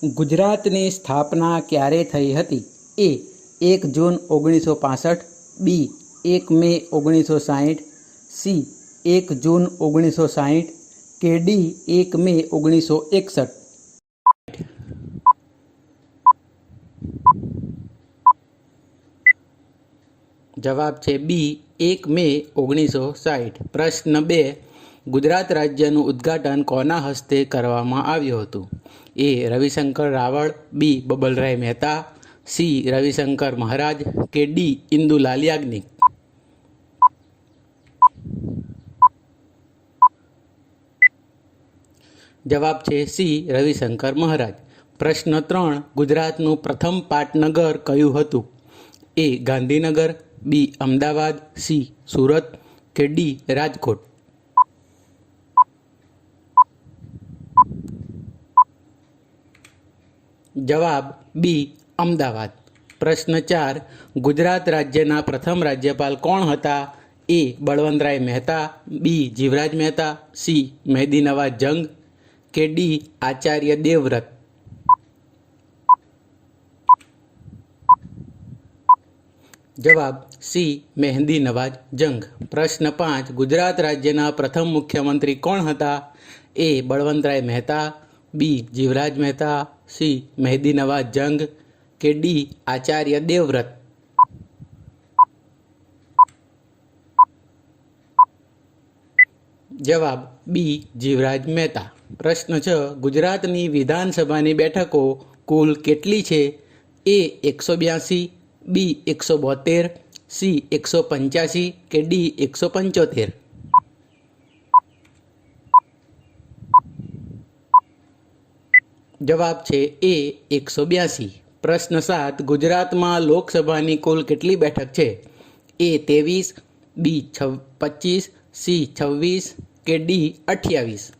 ગુજરાતની સ્થાપના ક્યારે થઈ હતી? એ 1 જૂન 1965, બી 1 મે 1960, સી 1 જૂન 1960 કે ડી 1 મે 1961? જવાબ છે બી 1 મે 1960. પ્રશ્ન 2. ગુજરાત રાજ્યનું ઉદ્ઘાટન કોના હસ્તે કરવામાં આવ્યું હતું? એ રવિશંકર રાવળ, બી બબલરાય મહેતા, સી રવિશંકર મહારાજ કે ડી ઇન્દુલાલ યાજ્ઞિક? જવાબ છે સી રવિશંકર મહારાજ. પ્રશ્ન 3. ગુજરાતનું પ્રથમ પાટનગર કયું હતું? એ ગાંધીનગર, બી અમદાવાદ, સી સુરત કે ડી રાજકોટ? જવાબ બી અમદાવાદ. પ્રશ્ન 4. ગુજરાત રાજ્યના પ્રથમ રાજ્યપાલ કોણ હતા? એ બળવંતરાય મહેતા, બી જીવરાજ મહેતા, સી મહેદી નવાઝ જંગ કે ડી આચાર્ય દેવવ્રત? જવાબ સી મહેદી નવાઝ જંગ. પ્રશ્ન 5. ગુજરાત રાજ્યના પ્રથમ મુખ્યમંત્રી કોણ હતા? એ બળવંતરાય મહેતા, બી જીવરાજ મહેતા, સી મહેદી નવાઝ જંગ કે ડી આચાર્ય દેવવ્રત? જવાબ બી જીવરાજ મહેતા. પ્રશ્ન 6. ગુજરાતની વિધાનસભાની બેઠકો કુલ કેટલી છે? એ 182, બી 172, સી 185 કે ડી 175? જવાબ છે એ 182. પ્રશ્ન 7. ગુજરાતમાં લોકસભાની કુલ કેટલી બેઠક છે? એ 23, બી 25, સી 26 કે ડી 28?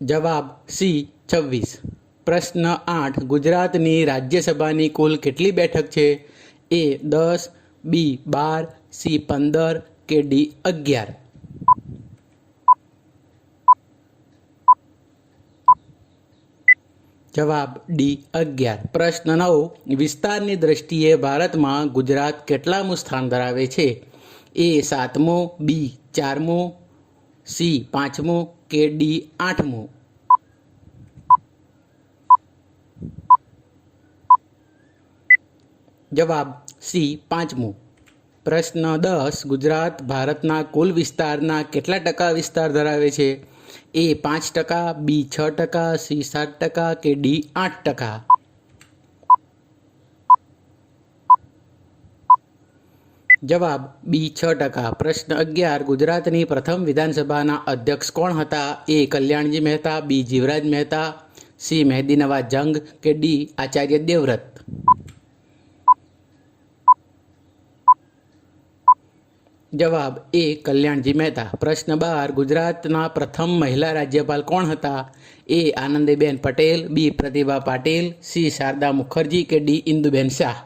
જવાબ સી 26. પ્રશ્ન 8. ગુજરાતની રાજ્યસભાની કુલ કેટલી બેઠક છે? એ 10, બી 12, સી 15 કે ડી 11? જવાબ ડી 11. પ્રશ્ન 9. વિસ્તારની દ્રષ્ટિએ ભારતમાં ગુજરાત કેટલામું સ્થાન ધરાવે છે? એ 7મું, બી 4મું, સી 5મું કે ડી 8મું? જવાબ સી 5મું. પ્રશ્ન 10. ગુજરાત ભારતના કુલ વિસ્તારના કેટલા ટકા વિસ્તાર ધરાવે છે? એ 5%, બી 6%, સી 7% કે ડી 8%? જવાબ બી 6%. પ્રશ્ન 11. ગુજરાતની પ્રથમ વિધાનસભાના અધ્યક્ષ કોણ હતા? એ કલ્યાણજી મહેતા, બી જીવરાજ મહેતા, સી મહેદી નવાઝ જંગ કે ડી આચાર્ય દેવવ્રત? જવાબ એ કલ્યાણજી મહેતા. પ્રશ્ન 12. ગુજરાતના પ્રથમ મહિલા રાજ્યપાલ કોણ હતા? એ આનંદીબેન પટેલ, બી પ્રતિભા પાટીલ, સી શારદા મુખર્જી કે ડી ઇન્દુબેન શાહ?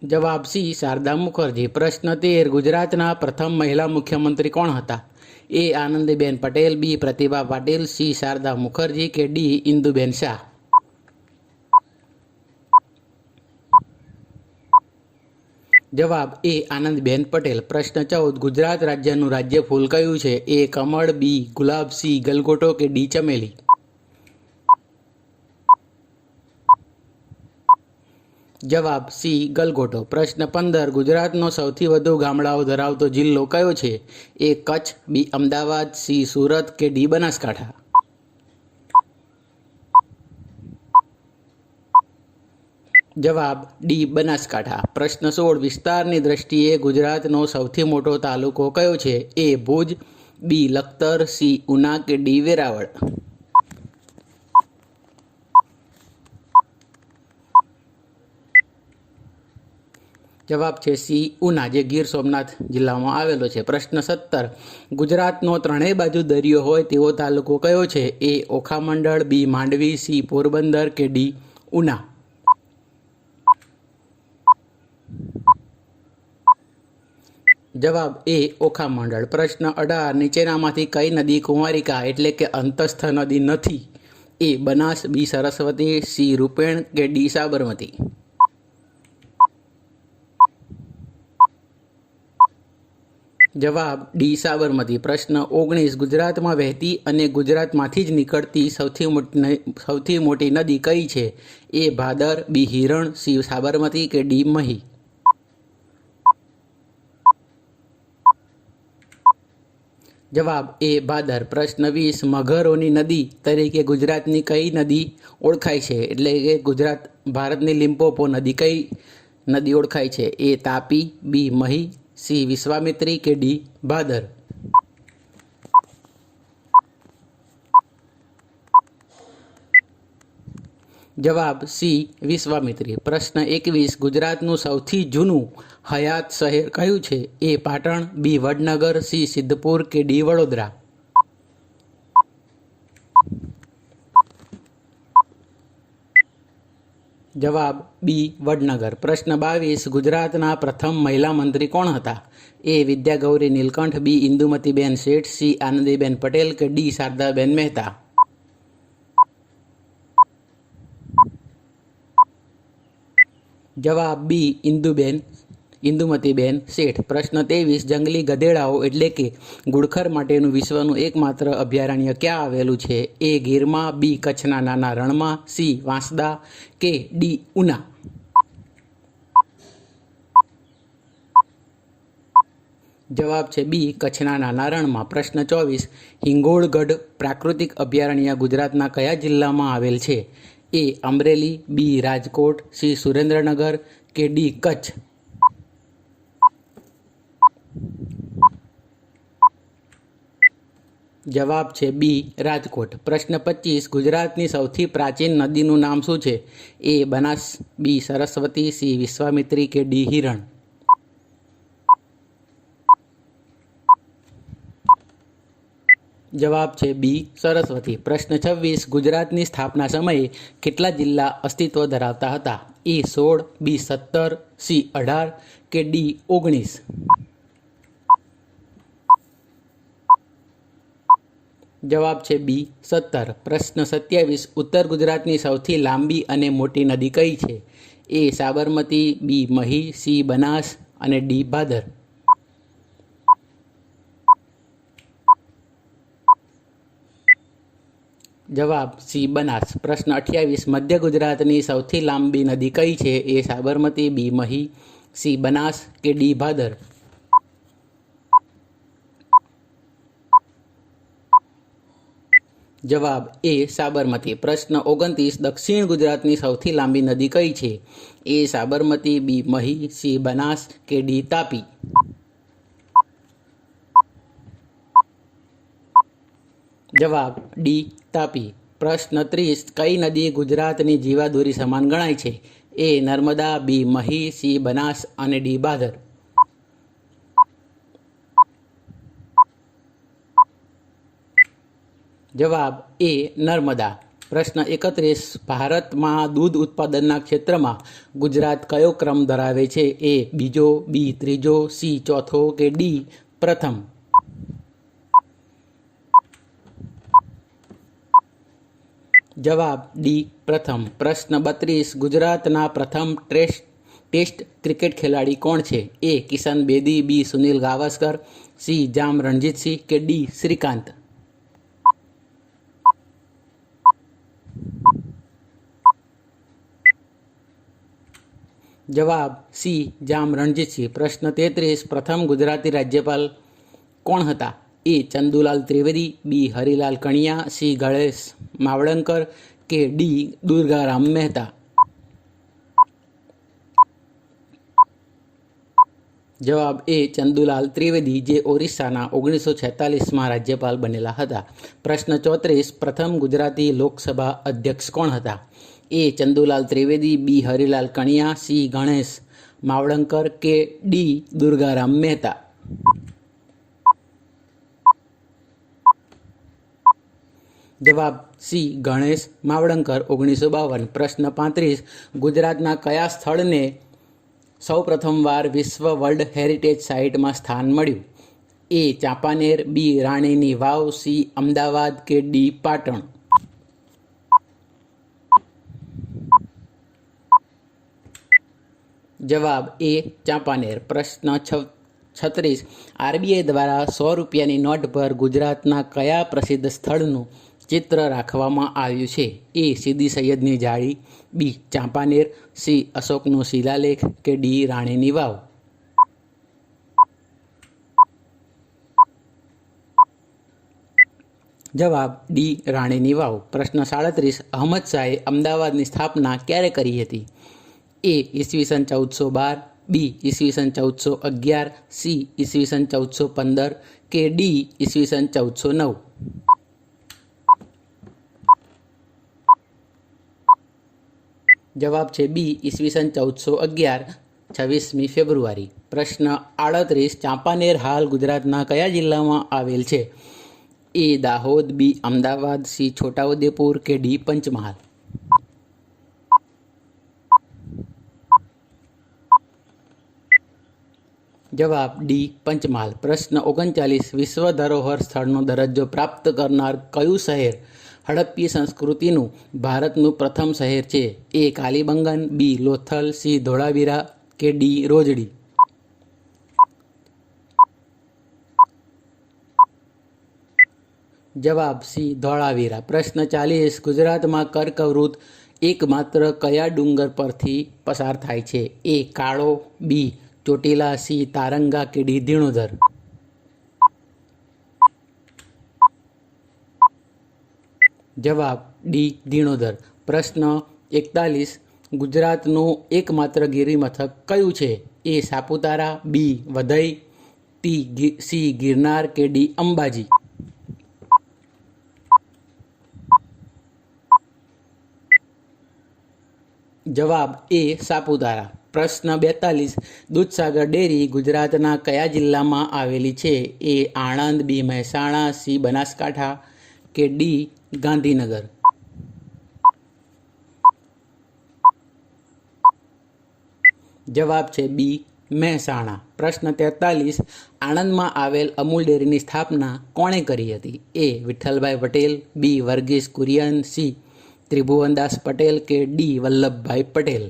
જવાબ સી શારદા મુખર્જી. પ્રશ્ન 13. ગુજરાતના પ્રથમ મહિલા મુખ્યમંત્રી કોણ હતા? એ આનંદીબેન પટેલ, બી પ્રતિભા પાટીલ, સી શારદા મુખર્જી કે ડી ઇન્દુબેન શાહ? જવાબ એ આનંદબેન પટેલ. પ્રશ્ન 14. ગુજરાત રાજ્યનું રાજ્ય ફૂલ કયું છે? એ કમળ, બી ગુલાબ, સી ગલગોટો કે ડી ચમેલી? જવાબ સી ગલગોટો. પ્રશ્ન 15. ગુજરાતનો સૌથી વધુ ગામડાઓ ધરાવતો જિલ્લો કયો છે? એ કચ્છ, બી અમદાવાદ, સી સુરત કે ડી બનાસકાંઠા? જવાબ ડી બનાસકાંઠા. પ્રશ્ન 16. વિસ્તારની દ્રષ્ટિએ ગુજરાતનો સૌથી મોટો તાલુકો કયો છે? એ ભુજ, બી લખતર, સી ઉના કે ડી વેરાવળ? જવાબ છે સી ઉના, જે ગીર સોમનાથ જિલ્લામાં આવેલો છે. પ્રશ્ન 17. ગુજરાતનો ત્રણેય બાજુ દરિયો હોય તેવો તાલુકો કયો છે? એ ઓખામંડળ, બી માંડવી, સી પોરબંદર કે ડી ઉના? જવાબ એ ઓખામંડળ. પ્રશ્ન 18 નીચેનામાંથી કઈ નદી કુંવારિકા એટલે કે અંતસ્થ નદી નથી? એ બનાસ, બી સરસ્વતી, સી રૂપેણ કે ડી સાબરમતી? જવાબ ડી સાબરમતી. પ્રશ્ન 19 ગુજરાતમાં વહેતી અને ગુજરાતમાંથી જ નીકળતી સૌથી મોટી નદી કઈ છે? એ ભાદર, બી હિરણ, સી સાબરમતી કે ડી મહી? જવાબ એ ભાદર. પ્રશ્ન 20 મગરોની નદી તરીકે ગુજરાતની કઈ નદી ઓળખાય છે? એટલે કે ભારતની લિમ્પોપો નદી કઈ નદી ઓળખાય છે? એ તાપી, બી મહી, સી વિશ્વામિત્રી કે ડી ભાદર? જવાબ સી વિશ્વામિત્રી. પ્રશ્ન 21 ગુજરાતનું સૌથી જૂનું હયાત શહેર કયું છે? એ પાટણ, બી વડનગર, સી સિદ્ધપુર કે ડી વડોદરા? જવાબ બી વડનગર. પ્રશ્ન 22 ગુજરાતના પ્રથમ મહિલા મંત્રી કોણ હતા? એ વિદ્યાગૌરી નીલકંઠ, બી ઇન્દુમતીબેન શેઠ, સી આનંદીબેન પટેલ કે ડી શારદાબેન મહેતા? જવાબ બી ઇન્દુમતીબેન શેઠ. પ્રશ્ન 23 જંગલી ગધેડાઓ એટલે કે ઘુડખર માટેનું વિશ્વનું એકમાત્ર અભયારણ્ય ક્યાં આવેલું છે? એ ગીરમાં, બી કચ્છના નાના રણમાં, સી વાંસદા કે ડી ઉના? જવાબ છે બી કચ્છના નાના રણમાં. પ્રશ્ન 24 હિંગોળગઢ પ્રાકૃતિક અભયારણ્ય ગુજરાતના કયા જિલ્લામાં આવેલ છે? એ અમરેલી, બી રાજકોટ, સી સુરેન્દ્રનગર કે ડી કચ્છ? જવાબ છે બી રાજકોટ. પ્રશ્ન 25 ગુજરાતની સૌથી પ્રાચીન નદીનું નામ શું છે? એ બનાસ, બી સરસ્વતી, સી વિશ્વામિત્રી કે ડી હિરણ? જવાબ છે બી સરસ્વતી. પ્રશ્ન 26 ગુજરાતની સ્થાપના સમયે કેટલા જિલ્લા અસ્તિત્વ ધરાવતા હતા? એ 16, બી 17, સી 18 કે ડી 19? જવાબ છે બી 17. પ્રશ્ન 27 ઉત્તર ગુજરાતની સૌથી લાંબી અને મોટી નદી કઈ છે? એ સાબરમતી, બી મહી, સી બનાસ અને ડી ભાદર? જવાબ સી બનાસ. પ્રશ્ન 28 મધ્ય ગુજરાતની સૌથી લાંબી નદી કઈ છે? એ સાબરમતી, બી મહી, સી બનાસ કે ડી ભાદર? જવાબ એ સાબરમતી. પ્રશ્ન 29 દક્ષિણ ગુજરાતની સૌથી લાંબી નદી કઈ છે? એ સાબરમતી, બી મહી, સી બનાસ કે ડી તાપી? જવાબ ડી તાપી. પ્રશ્ન 30 કઈ નદી ગુજરાતની જીવાદોરી સમાન ગણાય છે? એ નર્મદા, બી મહી, સી બનાસ અને ડી ભાદર? જવાબ એ નર્મદા. પ્રશ્ન 31 ભારતમાં દૂધ ઉત્પાદનના ક્ષેત્રમાં ગુજરાત કયો ક્રમ ધરાવે છે? એ બીજો, બી ત્રીજો, સી ચોથો કે ડી પ્રથમ? જવાબ ડી પ્રથમ. પ્રશ્ન 32 ગુજરાતના પ્રથમ ટેસ્ટ ક્રિકેટ ખેલાડી કોણ છે? એ કિશન બેદી, બી સુનિલ ગાવસ્કર, સી જામ રણજીતસિંહ કે ડી શ્રીકાંત? જવાબ સી જામ રણજીતસિંહ. પ્રશ્ન 33 પ્રથમ ગુજરાતી રાજ્યપાલ કોણ હતા? એ ચંદુલાલ ત્રિવેદી, બી હરિલાલ કણિયા, સી ગણેશ માવળંકર કે ડી દુર્ગારામ મહેતા? જવાબ એ ચંદુલાલ ત્રિવેદી, જે ઓરિસ્સાના 1946માં રાજ્યપાલ બનેલા હતા. પ્રશ્ન 34 પ્રથમ ગુજરાતી લોકસભા અધ્યક્ષ કોણ હતા? એ ચંદુલાલ ત્રિવેદી, બી હરિલાલ કણિયા, સી ગણેશ માવળંકર કે ડી દુર્ગારામ મહેતા? જવાબ સી ગણેશ માવળંકર 1952. પ્રશ્ન 35 ગુજરાતના કયા સ્થળને સૌ પ્રથમવાર વિશ્વ વર્લ્ડ હેરિટેજ સાઇટમાં સ્થાન મળ્યું? એ ચાંપાનેર, બી રાણીની વાવ, સી અમદાવાદ કે ડી પાટણ? જવાબ એ ચાંપાનેર. પ્રશ્ન 36. આરબીઆઈ દ્વારા 100 રૂપિયાની નોટ પર ગુજરાતના કયા પ્રસિદ્ધ સ્થળનું ચિત્ર રાખવામાં આવ્યું છે? એ સીદી સૈયદની જાળી, બી ચાંપાનેર, સી અશોકનો શિલાલેખ કે ડી રાણીની વાવ? જવાબ ડી રાણીની વાવ. પ્રશ્ન 37. અહમદ શાહે અમદાવાદની સ્થાપના ક્યારે કરી હતી? એ ઈસવીસન 1412, બી ઈસવીસન 1411, સી ઈસવીસન 1415 કે ડી ઈસવીસન 1409? જવાબ છે બી ઈસવીસન 1411, 26મી ફેબ્રુઆરી. પ્રશ્ન 38. ચાંપાનેર હાલ ગુજરાતના કયા જિલ્લામાં આવેલ છે? એ દાહોદ, બી અમદાવાદ, સી છોટાઉદેપુર કે ડી પંચમહાલ? જવાબ ડી પંચમહાલ. પ્રશ્ન 39. વિશ્વ ધરોહર સ્થળનો દરજ્જો પ્રાપ્ત કરનાર કયું શહેર હડપ્પી સંસ્કૃતિનું ભારતનું પ્રથમ શહેર છે? એ કાલીબંગન, બી લોથલ, સી ધોળાવીરા કે ડી રોજડી? જવાબ સી ધોળાવીરા. પ્રશ્ન 40. ગુજરાતમાં કર્કવૃત એકમાત્ર કયા ડુંગર પરથી પસાર થાય છે? એ કાળો, બી ચોટીલા, સી તારંગા કે ડી ધીણોધર? જવાબ ડી ધીણોધર. પ્રશ્ન 41. ગુજરાતનું એકમાત્ર ગિરિમથક કયું છે? એ સાપુતારા, બી વધઈ, સી ગિરનાર કે ડી અંબાજી? જવાબ એ સાપુતારા. પ્રશ્ન 42. દૂધસાગર ડેરી ગુજરાતના કયા જિલ્લામાં આવેલી છે? એ આણંદ, બી મહેસાણા, સી બનાસકાંઠા કે ડી ગાંધીનગર? જવાબ છે બી મહેસાણા. પ્રશ્ન 43. આણંદમાં આવેલ અમૂલ ડેરીની સ્થાપના કોણે કરી હતી? એ વિઠ્ઠલભાઈ પટેલ, બી વર્ગીસ કુરિયન, સી ત્રિભુવનદાસ પટેલ કે ડી વલ્લભભાઈ પટેલ?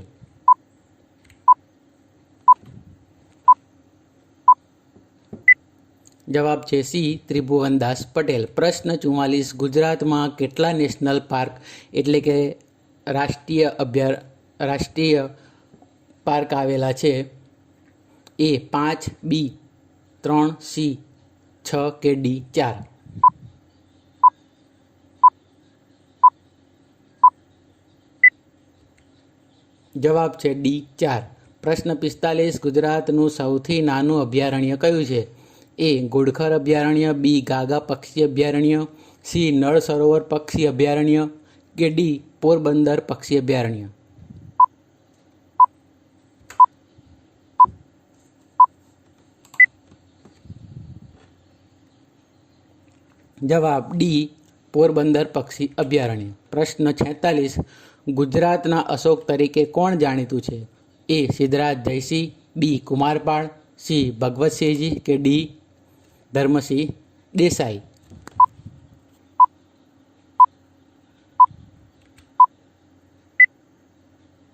જવાબ છે સી ત્રિભુવનદાસ પટેલ. પ્રશ્ન 44. ગુજરાતમાં કેટલા નેશનલ પાર્ક એટલે કે રાષ્ટ્રીય પાર્ક આવેલા છે? એ 5, બી 3, સી 6 કે ડી 4? જવાબ છે ડી 4. પ્રશ્ન 45. ગુજરાતનું સૌથી નાનું અભયારણ્ય કયું છે? એ ઘોડખર અભયારણ્ય, બી ગાગા પક્ષી અભયારણ્ય, સી નળ સરોવર પક્ષી અભયારણ્ય કે ડી પોરબંદર પક્ષી અભયારણ્ય? જવાબ ડી પોરબંદર પક્ષી અભયારણ્ય. પ્રશ્ન 46. ગુજરાતના અશોક તરીકે કોણ જાણીતું છે? એ સિદ્ધરાજ જયસિંહ, બી કુમારપાળ, સી ભગવતસિંહજી કે ડી ધર્મસિંહ દેસાઈ?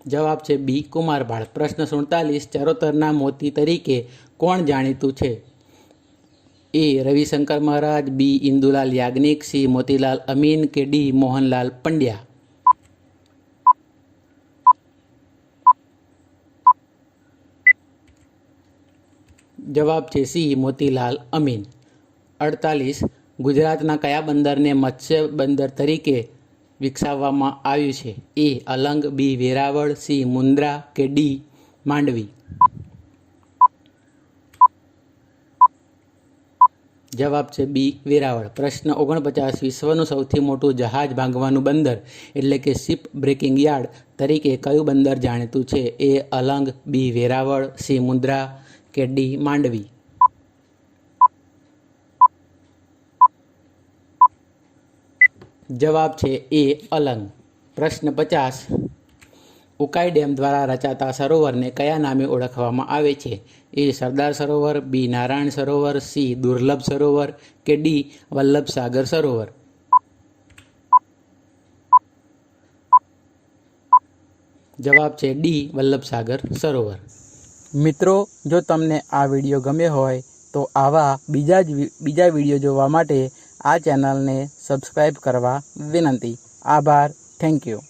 જવાબ છે બી કુમારપાળ. પ્રશ્ન 47. ચરોતરના મોતી તરીકે કોણ જાણીતું છે? એ રવિશંકર મહારાજ, બી ઇન્દુલાલ યાજ્ઞિક, સી મોતીલાલ અમીન કે ડી મોહનલાલ પંડ્યા? જવાબ છે સી મોતીલાલ અમીન. 48. ગુજરાતના કયા બંદરને મત્સ્ય બંદર તરીકે વિકસાવવામાં આવ્યું છે? એ અલંગ, બી વેરાવળ, સી મુન્દ્રા કે ડી માંડવી? જવાબ છે બી વેરાવળ. પ્રશ્ન 49. વિશ્વનું સૌથી મોટું જહાજ ભાંગવાનું બંદર એટલે કે શિપ બ્રેકિંગ યાર્ડ તરીકે કયું બંદર જાણીતું છે? એ અલંગ, બી વેરાવળ, સી મુન્દ્રા કે ડી માંડવી? જવાબ છે એ અલંગ. પ્રશ્ન 50. ઉકાઈ ડેમ દ્વારા રચાતા સરોવરને કયા નામે ઓળખવામાં આવે છે? એ. સરદાર સરોવર, બી. નારાયણ સરોવર, સી. દુર્લભ સરોવર કે ડી. વલ્લભ સાગર સરોવર? જવાબ છે ડી. વલ્લભ સાગર સરોવર. મિત્રો, જો તમને આ વિડીયો ગમ્યો હોય તો આવા બીજા વિડીયો જોવા માટે આ ચેનલને સબસ્ક્રાઈબ કરવા વિનંતી. આભાર. Thank you.